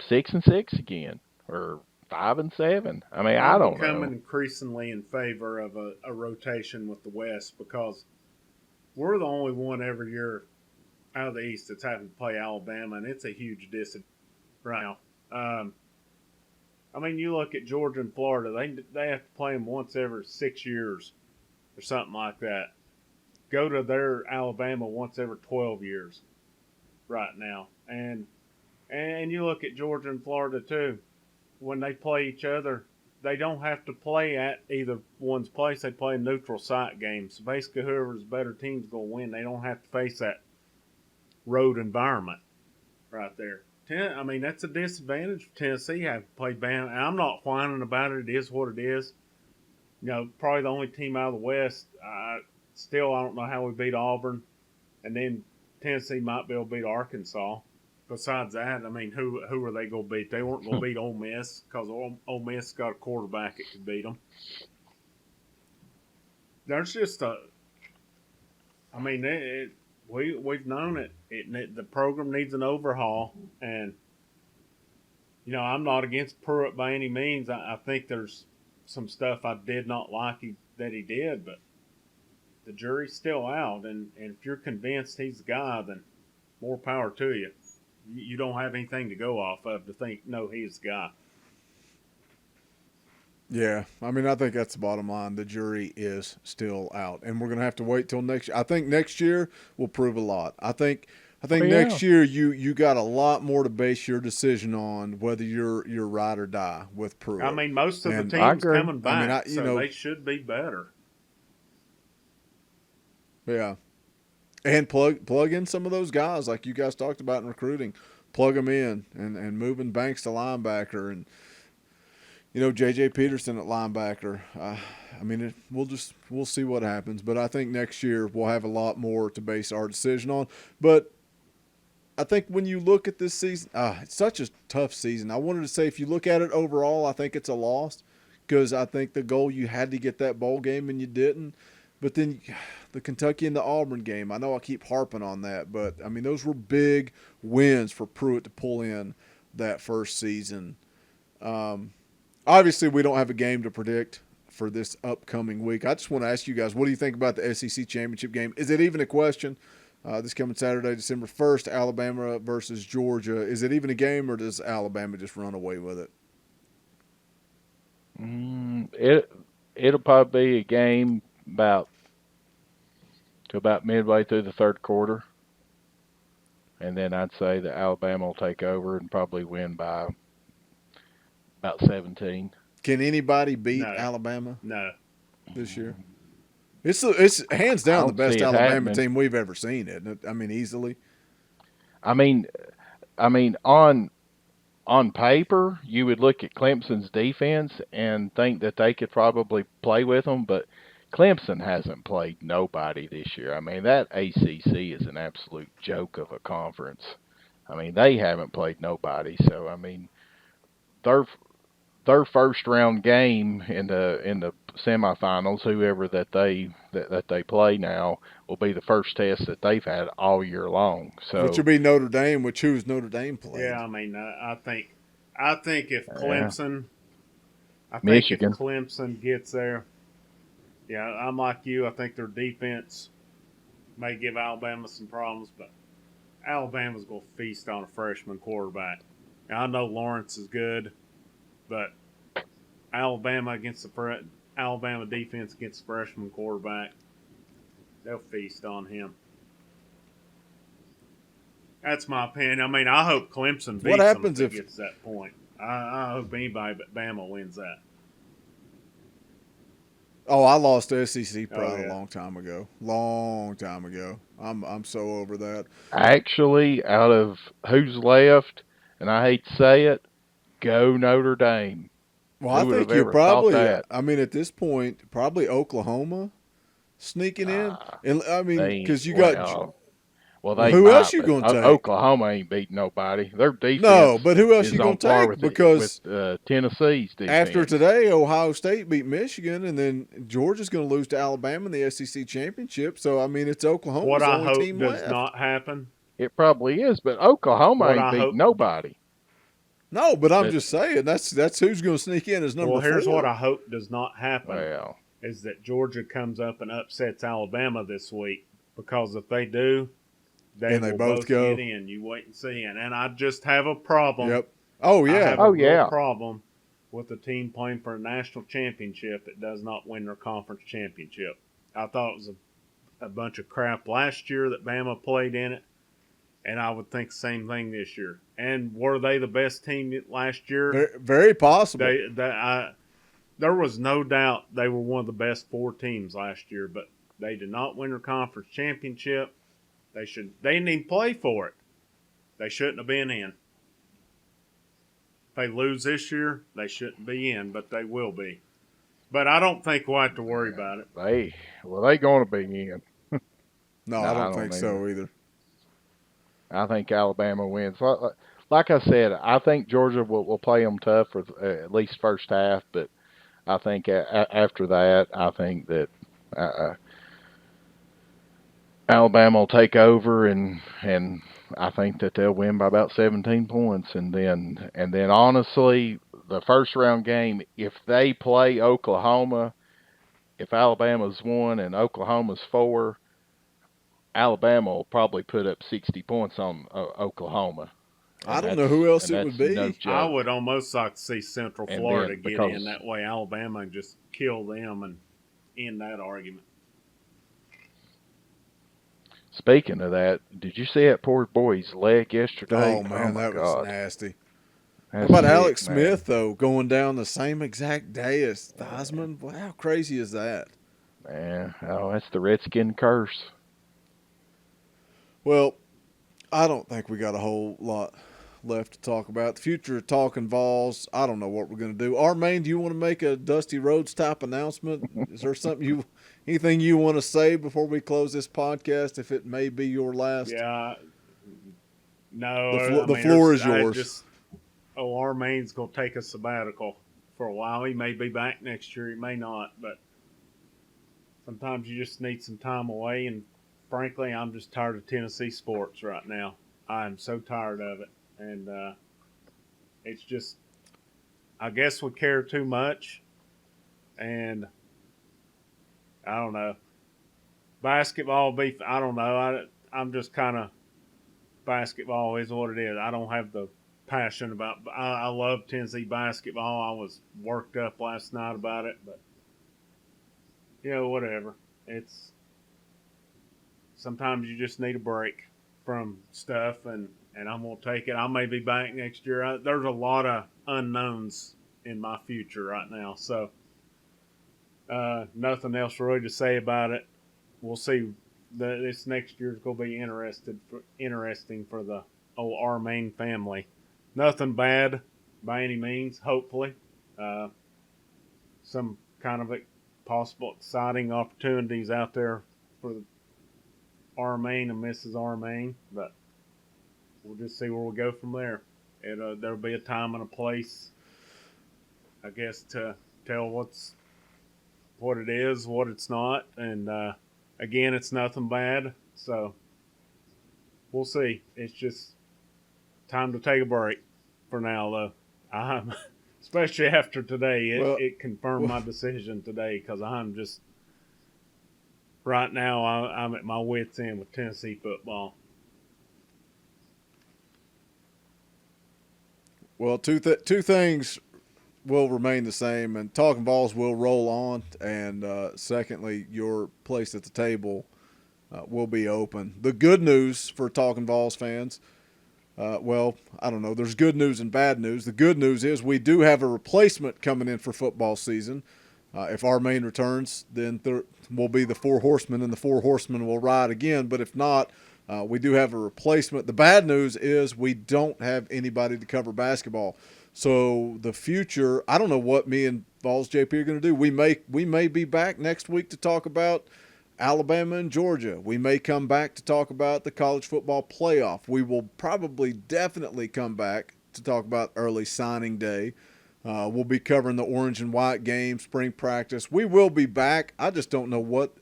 6-6 again, or 5-7. I mean, I don't know. I'm becoming increasingly in favor of a rotation with the West because we're the only one every year out of the East that's having to play Alabama, and it's a huge disadvantage right now. I mean, you look at Georgia and Florida; they have to play them once every 6 years or something like that. Go to their Alabama once every 12 years right now, and you look at Georgia and Florida too. When they play each other, they don't have to play at either one's place. They play neutral site games. So basically, whoever's better team's going to win. They don't have to face that road environment right there. I mean, that's a disadvantage for Tennessee having to play Bama. And I'm not whining about it. It is what it is. Probably the only team out of the West. I don't know how we beat Auburn. And then Tennessee might be able to beat Arkansas. Besides that, I mean, who are they going to beat? They weren't going to beat Ole Miss because Ole Miss got a quarterback that could beat them. There's just we've known it. The program needs an overhaul, and I'm not against Pruitt by any means. I think there's some stuff I did not like that he did, but the jury's still out, and if you're convinced he's the guy, then more power to you. You don't have anything to go off of to think, no, he's the guy. Yeah, I mean, I think that's the bottom line. The jury is still out, and we're going to have to wait till next year. I think next year will prove a lot. I think next year you got a lot more to base your decision on whether you're ride or die with Pruitt. I mean, most of the teams coming back, so they should be better. Yeah. And plug in some of those guys like you guys talked about in recruiting. Plug them in and moving Banks to linebacker and J.J. Peterson at linebacker. I mean, we'll see what happens. But I think next year we'll have a lot more to base our decision on. But I think when you look at this season, it's such a tough season. I wanted to say if you look at it overall, I think it's a loss because I think the goal you had to get that bowl game and you didn't. But then the Kentucky and the Auburn game, I know I keep harping on that, but, I mean, those were big wins for Pruitt to pull in that first season. Obviously, we don't have a game to predict for this upcoming week. I just want to ask you guys, what do you think about the SEC championship game? Is it even a question? This coming Saturday, December 1st, Alabama versus Georgia. Is it even a game, or does Alabama just run away with it? It'll probably be a game about to about midway through the third quarter. And then I'd say that Alabama will take over and probably win by about 17. Can anybody beat No. Alabama No. this year? It's hands I down the don't best see it Alabama happening. team we've ever seen, isn't it? I mean, easily. I mean, on paper, you would look at Clemson's defense and think that they could probably play with them, but Clemson hasn't played nobody this year. I mean, that ACC is an absolute joke of a conference. I mean, they haven't played nobody. So, I mean, their first round game in the semifinals, whoever that they play now, will be the first test that they've had all year long. So, Which will be Notre Dame, which who's Notre Dame played? Yeah, I mean, I think if Clemson, Michigan. if Clemson gets there, yeah, I'm like you. I think their defense may give Alabama some problems, but Alabama's going to feast on a freshman quarterback. Now, I know Lawrence is good, but Alabama defense against the freshman quarterback, they'll feast on him. That's my opinion. I mean, I hope Clemson beats What happens them if if it gets to that point. I hope anybody but Bama wins that. Oh, I lost to SEC pride yeah. a long time ago. Long time ago. I'm so over that. Actually, out of who's left, and I hate to say it, go Notre Dame. Well, I Who would think have you're ever thought probably. that? I mean, at this point, probably Oklahoma sneaking in, and I mean, because you got. Well, they who might, else you but gonna take? Oklahoma ain't beating nobody. Their defense No, but who else is you gonna on par take? with Because Tennessee's defense. after today, Ohio State beat Michigan, and then Georgia's going to lose to Alabama in the SEC championship. So I mean, it's Oklahoma's What I only hope team does left. not happen. It probably is, but Oklahoma ain't beating nobody. No, but I'm just saying that's who's going to sneak in as number 4. Well, here's what I hope does not happen: is that Georgia comes up and upsets Alabama this week. Because if they do, they will both go. get in. You wait and see. And I just have a problem. Yep. Oh yeah. I have a real problem with a team playing for a national championship that does not win their conference championship. I thought it was a bunch of crap last year that Bama played in it, and I would think the same thing this year. And were they the best team last year? Very, very possible. There was no doubt they were one of the best 4 teams last year, but they did not win their conference championship. They didn't even play for it. They shouldn't have been in. If they lose this year, they shouldn't be in, but they will be. But I don't think we'll have to worry about it. They going to be in. No, I don't think so either. I think Alabama wins. Like I said, I think Georgia will play them tough for at least first half, but I think after that, I think that Alabama will take over, and I think that they'll win by about 17 points. And then honestly, the first round game, if they play Oklahoma, if Alabama's 1 and Oklahoma's 4, Alabama will probably put up 60 points on Oklahoma. I don't know who else it would be. No I would almost like to see Central Florida get in. That way Alabama can just kill them and end that argument. Speaking of that, did you see that poor boy's leg yesterday? Oh, man, that was nasty. That's How about sick, Alex man. Smith, though, going down the same exact day as Theismann? Well, how crazy is that? Man, that's the Redskin curse. Well, I don't think we got a whole lot left to talk about. The future of Talkin VAWLS, I don't know what we're going to do. Armaine, do you want to make a Dusty Rhodes type announcement? Is there anything you want to say before we close this podcast, if it may be your last? Yeah. No. The floor is yours. Armaine's going to take a sabbatical for a while. He may be back next year. He may not. But sometimes you just need some time away. And frankly, I'm just tired of Tennessee sports right now. I'm so tired of it. And it's just, I guess we care too much. And I don't know. Basketball beef, I don't know. I'm just kind of, basketball is what it is. I don't have the passion about, I love Tennessee basketball. I was worked up last night about it, but, whatever. sometimes you just need a break from stuff, and I'm gonna take it. I may be back next year. There's a lot of unknowns in my future right now, so nothing else really to say about it. We'll see. This next year is gonna be interesting for the old Armain family. Nothing bad by any means. Hopefully, some kind of possible exciting opportunities out there for Armain and Mrs. Armain, but we'll just see where we go from there. There'll be a time and a place, I guess, to tell what it is, what it's not, and again, it's nothing bad, so we'll see. It's just time to take a break for now, though. Especially after today, it confirmed my decision today, because I'm just right now I'm at my wits' end with Tennessee football. Well, two things will remain the same, and Talkin VAWLS will roll on. And secondly, your place at the table will be open. The good news for Talkin VAWLS fans, well, I don't know. There's good news and bad news. The good news is we do have a replacement coming in for football season. If Armain returns, then there will be the Four Horsemen, and the Four Horsemen will ride again. But if not, we do have a replacement. The bad news is we don't have anybody to cover basketball. So the future, I don't know what me and Vols JP are going to do. We may be back next week to talk about Alabama and Georgia. We may come back to talk about the college football playoff. We will probably definitely come back to talk about early signing day. We'll be covering the orange and white game, spring practice. We will be back. I just don't know what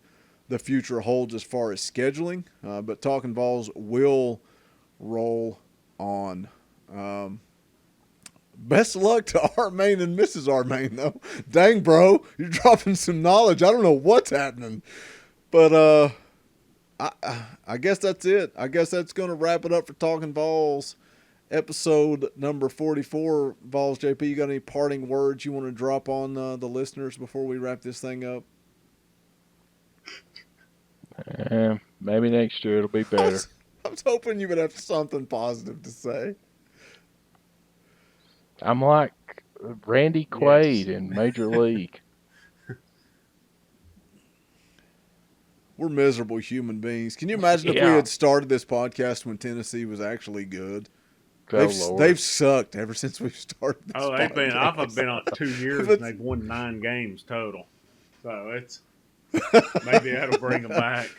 the future holds as far as scheduling, but Talkin VAWLS will roll on. Best of luck to Armain and Mrs. Armain, though. Dang, bro, you're dropping some knowledge. I don't know what's happening. But I guess that's it. I guess that's going to wrap it up for Talkin VAWLS, episode number 44. Vols JP, you got any parting words you want to drop on the listeners before we wrap this thing up? Maybe next year it'll be better. I was hoping you would have something positive to say. I'm like Randy Quaid in Major League. We're miserable human beings. Can you imagine if we had started this podcast when Tennessee was actually good? They've sucked ever since we've started this podcast. I've been on 2 years and they've won 9 games total. So it's maybe that'll bring them back.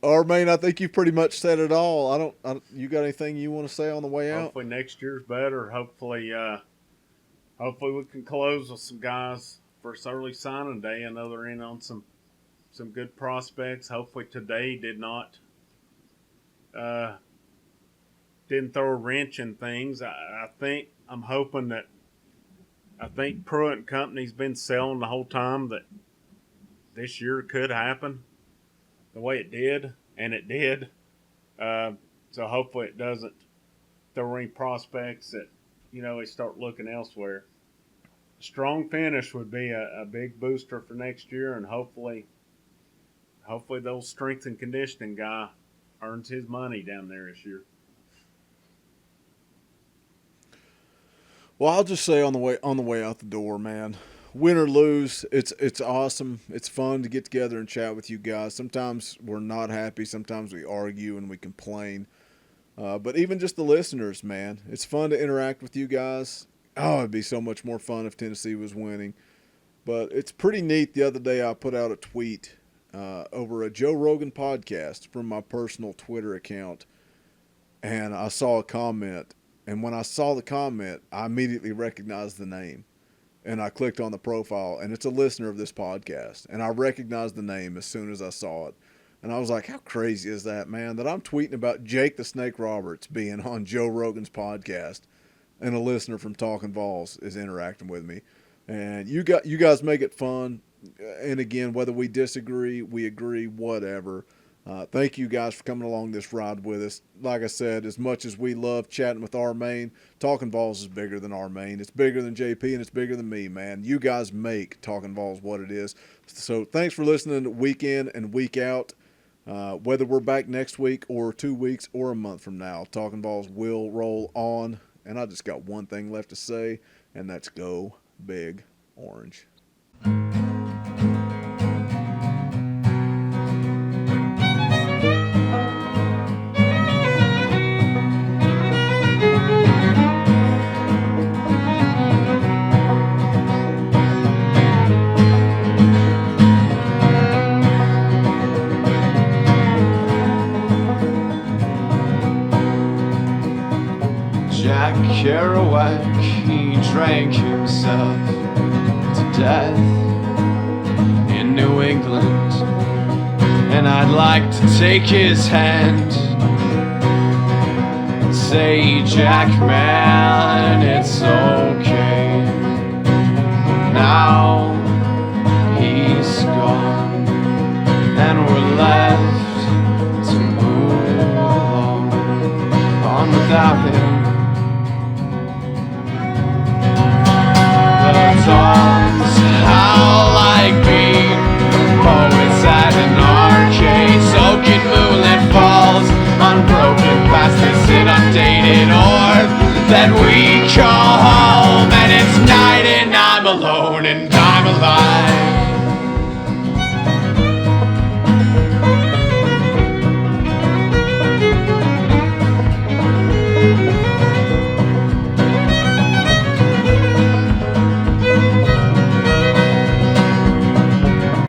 Armain, I think you pretty much said it all. You got anything you want to say on the way out? Hopefully next year's better. Hopefully we can close with some guys for early signing day. I know they're in on some good prospects. Hopefully today didn't throw a wrench in things. I think Pruitt and Company's been selling the whole time that this year could happen the way it did, and it did. So hopefully it doesn't throw any prospects that, they start looking elsewhere. A strong finish would be a big booster for next year, and hopefully those strength and conditioning guy earns his money down there this year. Well, I'll just say on the way out the door, man. Win or lose, it's awesome. It's fun to get together and chat with you guys. Sometimes we're not happy. Sometimes we argue and we complain. But even just the listeners, man, it's fun to interact with you guys. Oh, it'd be so much more fun if Tennessee was winning. But it's pretty neat. The other day I put out a tweet over a Joe Rogan podcast from my personal Twitter account, and I saw a comment. And when I saw the comment, I immediately recognized the name. And I clicked on the profile, and it's a listener of this podcast. And I recognized the name as soon as I saw it. And I was like, how crazy is that, man, that I'm tweeting about Jake the Snake Roberts being on Joe Rogan's podcast, and a listener from Talkin VAWLS is interacting with me. And you guys make it fun. And again, whether we disagree, we agree, whatever. Thank you guys for coming along this ride with us. Like I said, as much as we love chatting with our main, Talkin Vols is bigger than our main. It's bigger than JP and it's bigger than me, man. You guys make Talkin Vols what it is. So thanks for listening week in and week out. Whether we're back next week or 2 weeks or a month from now, Talkin Vols will roll on. And I just got one thing left to say, and that's go Big Orange. Jack Kerouac, he drank himself to death in New England, and I'd like to take his hand and say, Jack, man, it's okay. Now he's gone, and we're left to move along on without him. Songs howl like beat poets at an arcade, soaking moonlit falls, unbroken past this inundated orb that we call home. And it's night and I'm alone and I'm alive.